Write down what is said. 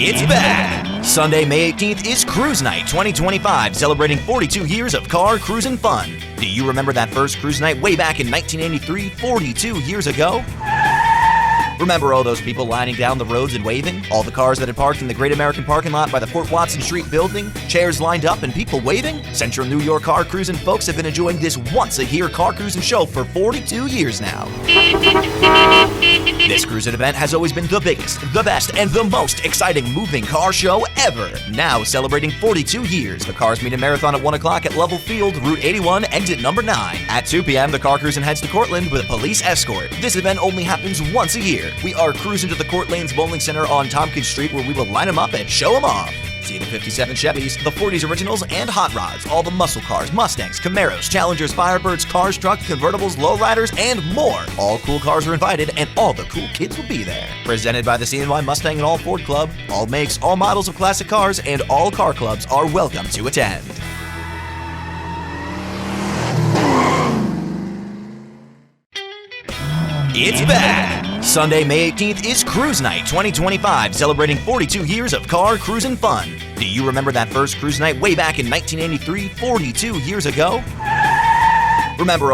It's back! Sunday, May 18th is Cruse Night 2025, celebrating 42 years of car cruising fun. Do you remember that first Cruse Night way back in 1983, 42 years ago? Remember all those people lining down the roads and waving? All the cars that had parked in the Great American parking lot by the Fort Street building? Chairs lined up and people waving? Central New York car cruising folks have been enjoying this once-a-year car cruising show for 42 years now. This cruising event has always been the biggest, the best, and the most exciting moving car show ever. Now celebrating 42 years, the cars meet in Marathon at 1 o'clock at Level Field, Route 81, exit number 9. At 2 p.m., the car cruising heads to Cortland with a police escort. This event only happens once a year. We are cruising to the Cort Lanes Bowling Center on Tompkins Street, where we will line them up and show them off. See the 57 Chevys, the 40s Originals, and Hot Rods, all the muscle cars, Mustangs, Camaros, Challengers, Firebirds, cars, trucks, convertibles, lowriders, and more. All cool cars are invited, and all the cool kids will be there. Presented by the CNY Mustang and All Ford Club, all makes, all models of classic cars, and all car clubs are welcome to attend. It's back! Sunday, May 18th is Cruse Night 2025, celebrating 42 years of car cruising fun. Do you remember that first Cruse Night way back in 1983, 42 years ago? Remember